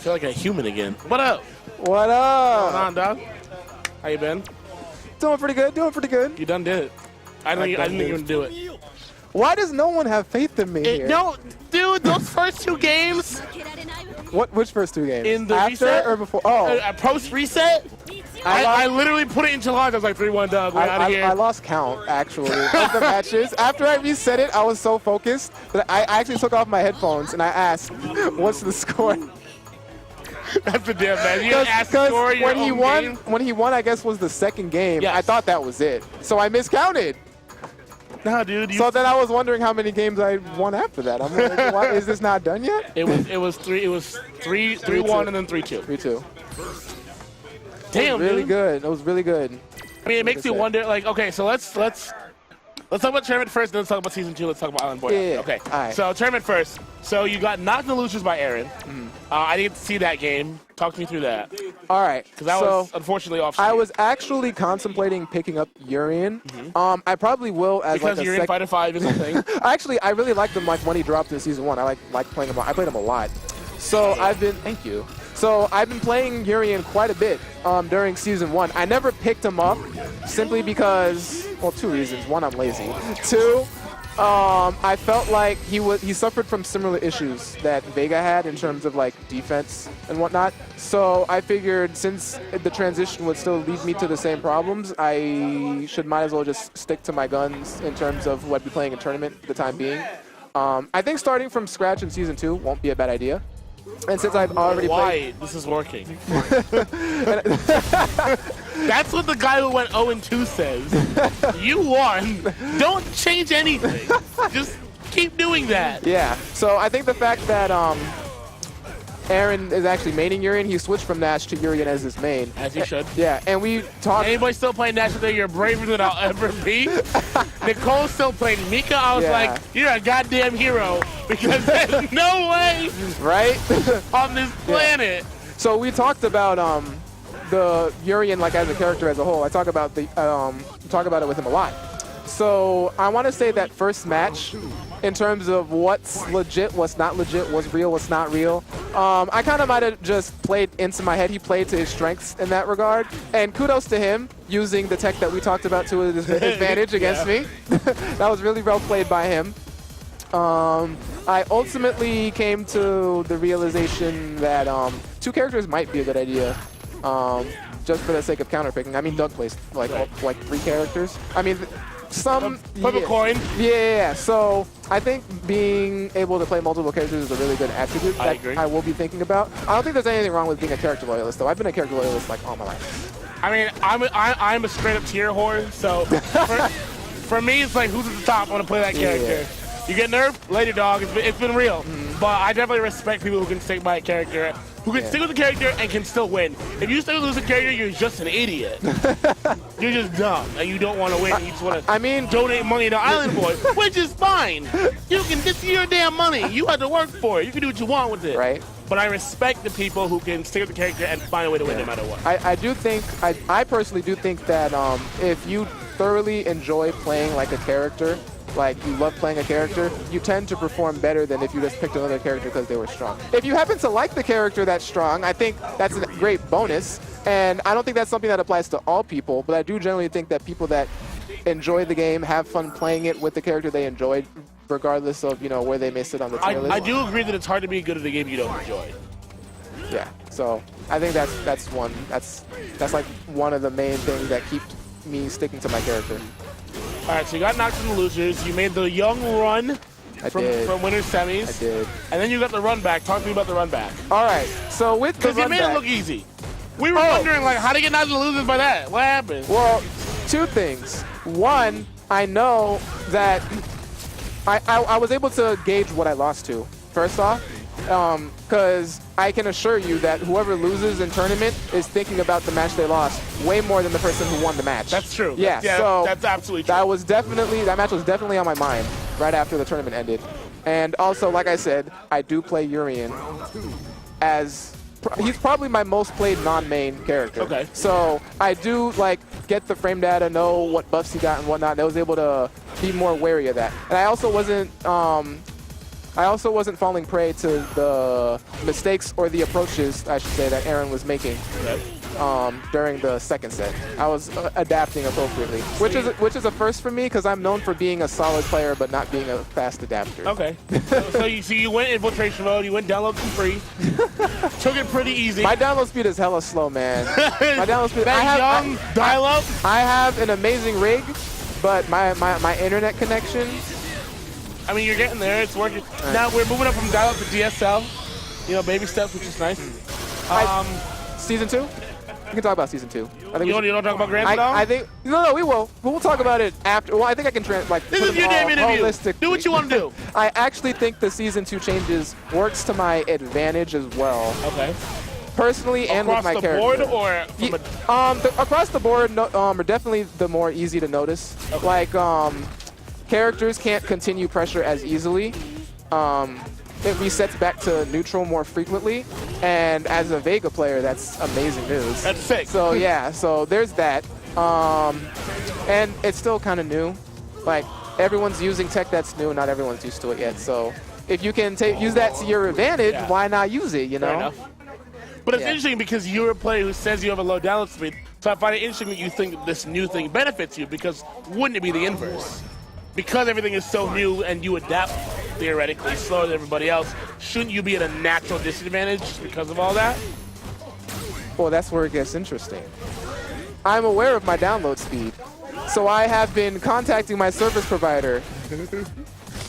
feel like a human again. What up? What up? What's going on, dog? How you been? Doing pretty good. Doing pretty good. You done did it. I didn't even do it. Why does no one have faith in me here? No, dude, those first 2 games. Which first 2 games? In the After reset? or before? Oh. Post reset? I literally put it into log. I was like 3-1 dub. We're out of here. I lost count, actually, of the matches. After I reset it, I was so focused that I actually took off my headphones and I asked, what's the score? That's a damn bad. You asked the score when he won, I guess was the second game. Yes. I thought that was it. So I miscounted. No, dude. So then I was wondering how many games I won after that. I'm like, why, is this not done yet? It was 3-1 and then 3-2. 3-2. Damn, really dude. good. It was really good. I mean, it makes you wonder. Like, okay, so let's talk about tournament first, then let's talk about season 2. Let's talk about Island Boy. Yeah. Okay. All right. So tournament first. So you got knocked in the losers by Aaron. I didn't get to see that game. Talk to me through that. All right. Because I was unfortunately off. I was actually contemplating picking up Urian. I probably will as because like a Urian Fighter 5 is a thing. Actually, I really liked him like when he dropped in season 1. I like playing him. I played him a lot. So thank you. So I've been playing Urian quite a bit during season 1. I never picked him up simply because, well, 2 reasons. 1, I'm lazy. 2, I felt like he suffered from similar issues that Vega had in terms of like defense and whatnot. So I figured since the transition would still lead me to the same problems, I might as well just stick to my guns in terms of what I'd be playing in tournament for the time being. I think starting from scratch in season 2 won't be a bad idea. And since I've already played... This is working. That's what the guy who went 0-2 says. You won. Don't change anything. Just keep doing that. Yeah. So I think the fact that Aaron is actually maining Urian, he switched from Nash to Urian as his main. As he should. Yeah, and we talked... Anybody still playing Nash today? You're braver than I'll ever be. Nicole's still playing Mika. I was like, you're a goddamn hero because there's no way on this planet. So we talked about the Urian like as a character as a whole. I talk about it with him a lot. So I want to say that first match, in terms of what's legit, what's not legit, what's real, what's not real, I kind of might have just played into my head. He played to his strengths in that regard. And kudos to him using the tech that we talked about to his advantage against me. That was really well played by him. I ultimately came to the realization that 2 characters might be a good idea. Just for the sake of counterpicking. I mean, Doug plays like 3 characters. I mean, flip a coin. Yeah. So I think being able to play multiple characters is a really good attribute that I will be thinking about. I don't think there's anything wrong with being a character loyalist, though. I've been a character loyalist like all my life. I mean, I'm a straight up tier whore, so for me, it's like who's at the top? I want to play that character. You get nerfed, later, dog. It's been real. But I definitely respect people who can stick by a character, who can stick with the character and can still win. If you stick with a character, you're just an idiot. You're just dumb, and you don't want to win. You just want to donate money to Island Boy, which is fine. This is your damn money. You have to work for it. You can do what you want with it. Right. But I respect the people who can stick with the character and find a way to win no matter what. I personally do think that if you thoroughly enjoy playing like a character, like you love playing a character, you tend to perform better than if you just picked another character because they were strong. If you happen to like the character that's strong, I think that's a great bonus. And I don't think that's something that applies to all people, but I do generally think that people that enjoy the game have fun playing it with the character they enjoyed, regardless of where they may sit on the tier list. I do agree that it's hard to be good at a game you don't enjoy. Yeah. So I think that's like one of the main things that keep me sticking to my character. All right, so you got knocked in the losers. You made the young run from winter semis. I did. And then you got the run back. Talk to me about the run back. All right, so with the run back... Because you made it look easy. We were wondering, like, how to get knocked in the losers by that. What happened? Well, 2 things. 1, I know that I was able to gauge what I lost to, first off. Because I can assure you that whoever loses in tournament is thinking about the match they lost way more than the person who won the match. That's true. Yeah, so that's absolutely true. That match was definitely on my mind right after the tournament ended. And also, like I said, I do play Urian as he's probably my most played non-main character. Okay. So I do get the frame data, know what buffs he got and whatnot. And I was able to be more wary of that. And I also wasn't I also wasn't falling prey to the mistakes or the approaches, I should say, that Aaron was making during the second set. I was adapting appropriately, which is a first for me because I'm known for being a solid player but not being a fast adapter. Okay. so you went infiltration mode, you went download for free, took it pretty easy. My download speed is hella slow, man. My download speed. Dial-up. I have an amazing rig, but my internet connection. I mean, you're getting there. It's working. Right. Now we're moving up from dial-up to DSL. You know, baby steps, which is nice. Season 2? We can talk about season 2. I think you don't talk about Grand Slam? I think no, we will. We'll talk about it after. Well, I think I can This is your damn interview. Do what you want to do. I actually think the season 2 changes works to my advantage as well. Okay. Personally, and with my character. Across the board, or across the board, are definitely the more easy to notice. Okay. Like characters can't continue pressure as easily. It resets back to neutral more frequently, and as a Vega player, that's amazing news. That's sick. So yeah, so there's that, and it's still kind of new. Like everyone's using tech that's new, not everyone's used to it yet. So if you can use that to your advantage, why not use it? You know. Fair enough. But it's interesting because you're a player who says you have a low download speed. So I find it interesting that you think this new thing benefits you, because wouldn't it be the inverse? Because everything is so new and you adapt theoretically slower than everybody else, shouldn't you be at a natural disadvantage because of all that? Well, that's where it gets interesting. I'm aware of my download speed, so I have been contacting my service provider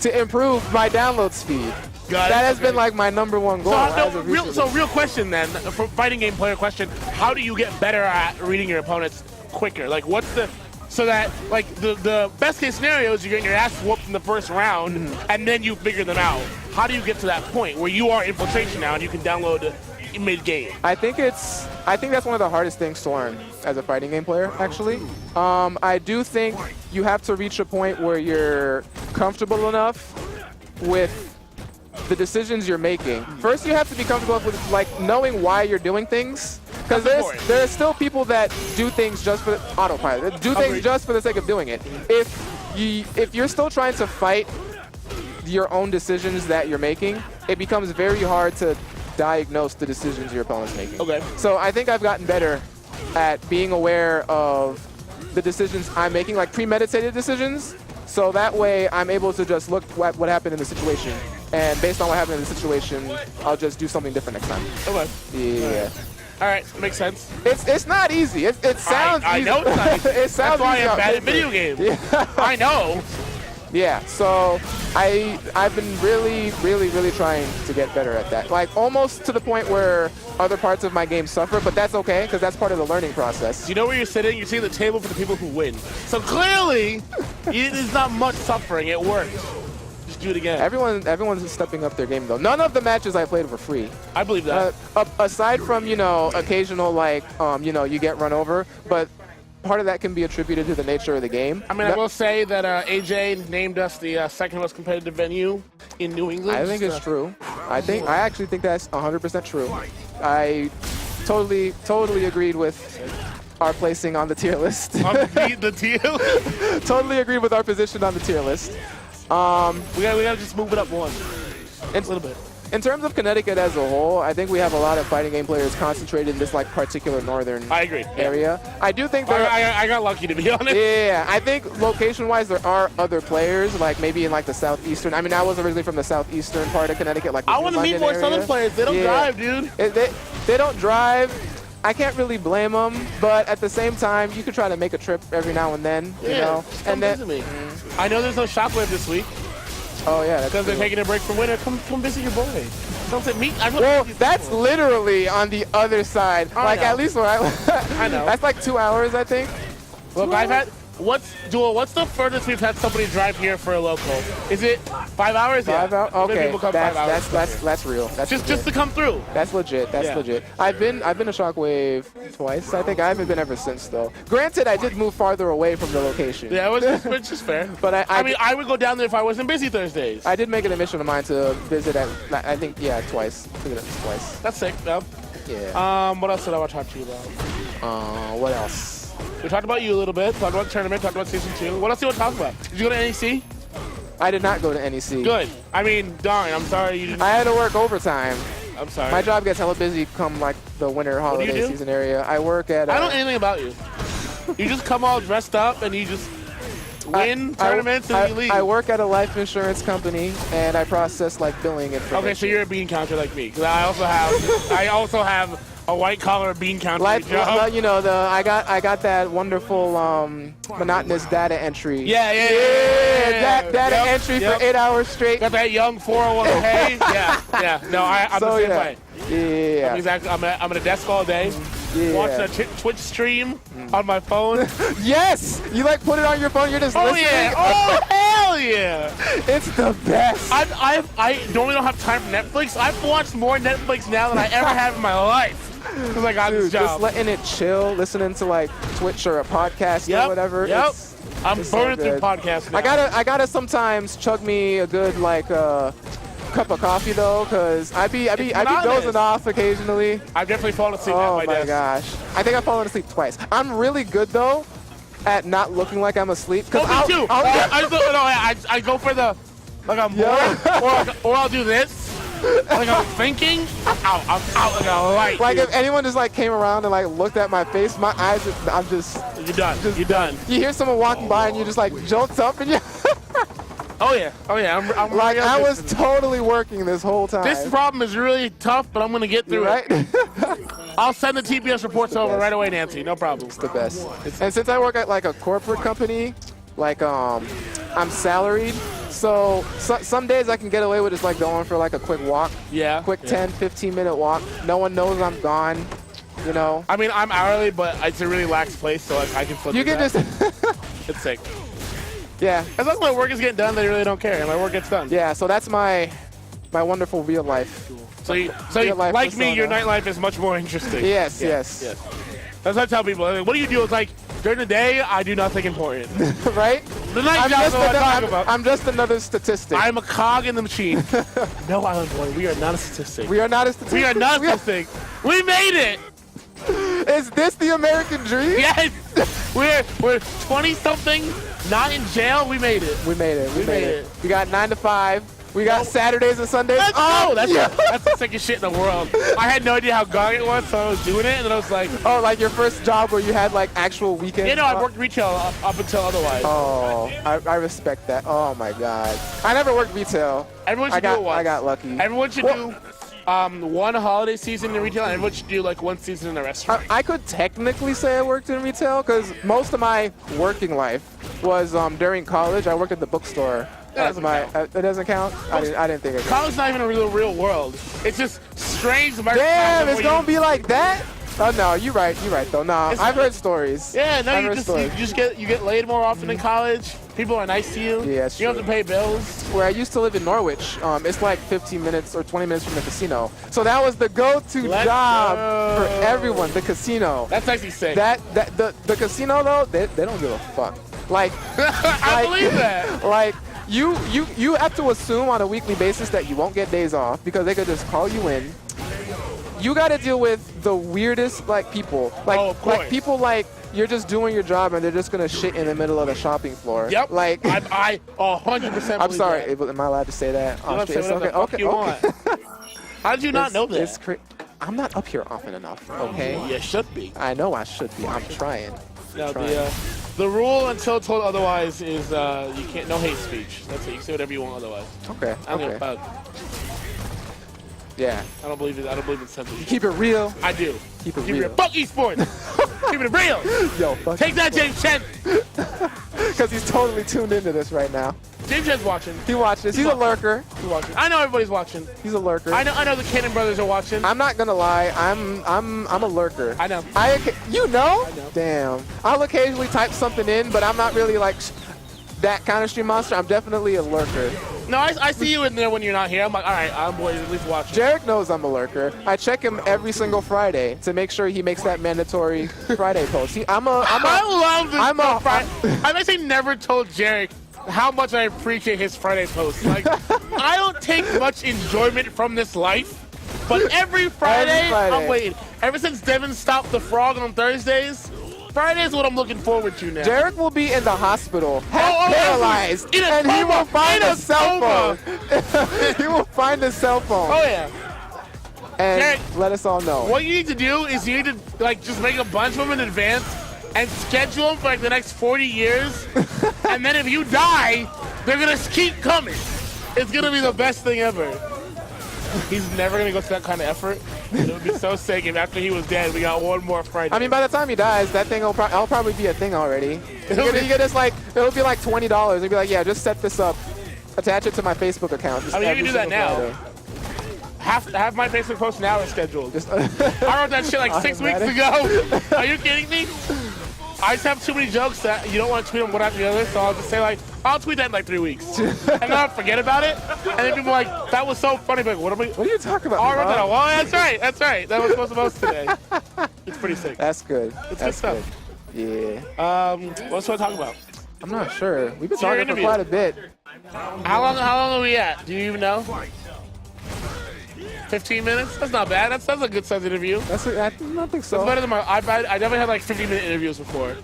to improve my download speed. That has been like my #1 goal. So real question then, for fighting game player question, how do you get better at reading your opponents quicker? Like what's the... So that, like, the best case scenario is you're getting your ass whooped in the first round, and then you figure them out. How do you get to that point where you are infiltration now and you can download mid-game? I think that's one of the hardest things to learn as a fighting game player, actually. I do think you have to reach a point where you're comfortable enough with the decisions you're making. First, you have to be comfortable with, like, knowing why you're doing things. Because there are still people that do things just for autopilot, do things just for the sake of doing it. If you're still trying to fight your own decisions that you're making, it becomes very hard to diagnose the decisions your opponent's making. Okay. So I think I've gotten better at being aware of the decisions I'm making, like premeditated decisions. So that way I'm able to just look at what happened in the situation, and based on what happened in the situation, I'll just do something different next time. Okay. Yeah. All right, makes sense. It's not easy. It sounds easy. I know it's not easy. It sounds That's why easy I'm bad at video games. Yeah. I know. Yeah, so I've been really trying to get better at that. Like almost to the point where other parts of my game suffer, but that's okay because that's part of the learning process. You know where you're sitting? You're sitting at the table for the people who win. So clearly, there's not much suffering. It works. Just do it again. Everyone's stepping up their game though. None of the matches I played were free. I believe that. Aside from occasional like you get run over, but part of that can be attributed to the nature of the game. I mean, I will say that AJ named us the second most competitive venue in New England. I think it's true. I actually think that's 100% true. I totally agreed with our placing on the tier list. On the tier list? Totally agreed with our position on the tier list. We gotta just move it up one. A little bit. In terms of Connecticut as a whole, I think we have a lot of fighting game players concentrated in this like particular northern area. Yeah. I do think I got lucky, to be honest. Yeah, I think location-wise there are other players, like maybe in like the southeastern. I mean, I was originally from the southeastern part of Connecticut, like the I want to meet more southern players. They don't drive, dude. They don't drive. I can't really blame them, but at the same time, you could try to make a trip every now and then, you know. Come visit me. I know there's no Shockwave this week. Oh yeah, because they're taking a break from winter. Come visit your boy. Don't say meet. Well, that's literally on the other side. Like at least where I know. That's like 2 hours, I think. Look, what's the furthest we've had somebody drive here for a local? Is it 5 hours? 5 hours? Okay, people come 5 hours. That's real. That's just to come through. That's legit. That's legit. I've been to Shockwave twice. I think I haven't been ever since though. Granted, I did move farther away from the location. Yeah, which is fair. But I mean, I would go down there if I wasn't busy Thursdays. I did make it a mission of mine to visit I think twice. Twice. That's sick though. Yeah. What else did I want to talk to you about? What else? We talked about you a little bit, talked about the tournament, talked about Season 2. What else do you want to talk about? Did you go to NEC? I did not go to NEC. Good. I mean, darn, I'm sorry you didn't. I had to work overtime. I'm sorry. My job gets hella busy come like the winter holiday do? season area. I work at. I don't know anything about you. You just come all dressed up and you just win tournaments and you leave. I work at a life insurance company and I process like billing information. Okay, so you're a bean counter like me. Because I also have a white collar bean counter job. You know, I got that wonderful monotonous data entry. Yeah. Data entry for 8 hours straight. Got that young 401k. yeah. No, I'm the same way. Yeah. Exactly. I'm at a desk all day. Yeah. Watching a Twitch stream on my phone. Yes! You like put it on your phone, you're just listening? Yeah. Oh, hell yeah! It's the best. I normally don't have time for Netflix. I've watched more Netflix now than I ever have in my life. Because I got this job. Just letting it chill, listening to like Twitch or a podcast or whatever. Yep. I'm burning through podcasts now. I gotta sometimes chug me a good like cup of coffee though, because I be dozing off occasionally. I've definitely fallen asleep at my desk. Oh my gosh. I think I've fallen asleep twice. I'm really good though at not looking like I'm asleep. Me too. I go for the like I'm bored, or I'll do this. Like I'm thinking, I'm out like a light. Like dude. if anyone just like came around and like looked at my face, my eyes, I'm just. You're done. You're done. You hear someone walking by and you just like jolts up and you. Oh yeah. I'm like really I was totally working this whole time. This problem is really tough, but I'm gonna get through it. I'll send the TPS reports over right away, Nancy. No problem. It's the best. And since I work at like a corporate company, like I'm salaried, so some days I can get away with just like going for like a quick walk. Yeah. Quick 10, 15-minute walk. No one knows I'm gone. You know. I mean, I'm hourly, but it's a really lax place, so like I can flip. You can that. just. It's sick. Yeah. As long as my work is getting done, they really don't care, and my work gets done. Yeah. So that's my wonderful real life. So like me, your nightlife is much more interesting. Yes. That's what I tell people. Like, what do you do? It's like during the day, I do nothing important. Right? The night job is what I talk about. I'm just another statistic. I'm a cog in the machine. No, Island Boy, we are not a statistic. We are not a statistic. We are not a statistic. We made it. Is this the American dream? Yes. We're 20-something, not in jail. We made it. We made it. We got 9 to 5. We got Saturdays and Sundays. That's the sickest shit in the world. I had no idea how gong it was, so I was doing it, and then I was like... Oh, like your first job where you had like actual weekends? You know, I worked retail up until otherwise. Oh, I respect that. Oh my God. I never worked retail. Everyone should do it once. I got lucky. Everyone should do one holiday season in retail, and everyone should do like one season in a restaurant. I could technically say I worked in retail because most of my working life was during college. I worked at the bookstore. It doesn't count? I didn't think it counted. College's not even a real world. It's just strange. Damn, it's going to be like that? Oh, no, you're right though. No, I've heard stories. Yeah, no, you get laid more often in college. People are nice to you. Yeah, you don't have to pay bills. Where I used to live in Norwich, it's like 15 minutes or 20 minutes from the casino. So that was the go-to job for everyone, the casino. That's actually sick. The casino though, they don't give a fuck. Like, I believe that. Like, you have to assume on a weekly basis that you won't get days off because they could just call you in. You got to deal with the weirdest like people, like people like you're just doing your job and they're just gonna shit in the middle of the shopping floor. Yep. Like I 100%. I'm sorry. Am I allowed to say that? Okay. How did you not know that? I'm not up here often enough. Okay. You should be. I know I should be. I'm trying. No, the rule until told otherwise is you can't. No hate speech. That's it. You can say whatever you want otherwise. Okay. I don't give a fuck. Yeah. I don't believe it's censorship. You keep it real. I do. Keep it real. Fuck esports. Keep it real. Yo, fuck. Take that, James Chen. Because he's totally tuned into this right now. James Chen's watching. He watches. He's a lurker. He's watching. I know everybody's watching. He's a lurker. I know the Cannon brothers are watching. I'm not gonna lie. I'm a lurker. I know. You know? I know. Damn. I'll occasionally type something in, but I'm not really like that kind of stream monster. I'm definitely a lurker. No, I see you in there when you're not here. I'm like, all right, I'm boy, at least watching. Jarek knows I'm a lurker. I check him every single Friday to make sure he makes that mandatory Friday post. I love this. I've actually never told Jarek how much I appreciate his Friday posts. Like, I don't take much enjoyment from this life, but every Friday, I'm waiting. Ever since Devin stopped the frog on Thursdays, Friday is what I'm looking forward to now. Derek will be in the hospital, half paralyzed, in a and he coma, will find in a a cell coma. phone. He will find a cell phone. Oh yeah. And Derek, let us all know. What you need to do is you need to like just make a bunch of them in advance and schedule them for like the next 40 years. And then if you die, they're gonna keep coming. It's gonna be the best thing ever. He's never gonna go to that kind of effort. It would be so sick if after he was dead, we got one more Friday. I mean, by the time he dies, that thing will probably be a thing already. You can just like, it'll be like $20. It'll be like, yeah, just set this up, attach it to my Facebook account. I mean, you can do that now. Have my Facebook post now is scheduled. I wrote that shit like 6 weeks ago. Are you kidding me? I just have too many jokes that you don't want to tweet them one after the other, so I'll just say like, I'll tweet that in like 3 weeks. And then I'll forget about it. And then people are like, that was so funny. Like, what are you talking about? Oh, I wrote that out. Well, that's right. That was supposed to post today. It's pretty sick. That's good. That's good stuff. Yeah. What's what to talk about? I'm not sure. We've been talking for quite a bit. How long are we at? Do you even know? 15 minutes? That's not bad. That's a good size interview. I don't think so. That's better than I definitely had like 50-minute interviews before,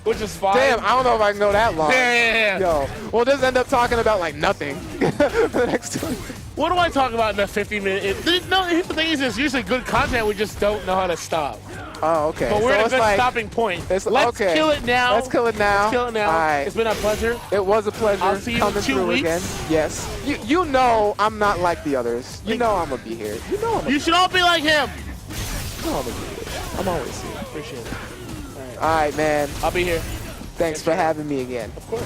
which is fine. Damn, I don't know if I can go that long. Yeah. Yo, we'll just end up talking about like nothing for the next 20 minutes. What do I talk about in a 50-minute? No, here's the thing is, it's usually good content. We just don't know how to stop. Oh, okay. But we're so at a good like, stopping point. Let's okay. kill it now. Let's kill it now. Let's kill it now. All right. It's been a pleasure. It was a pleasure I'll see you coming in 2 through weeks. again. Yes. You know I'm not like the others. You know I'm going to be here. You know I'm You should all be like him. You know I'm going to be here. I'm always here. Appreciate it. All right, man. I'll be here. Thanks for having me again. Of course.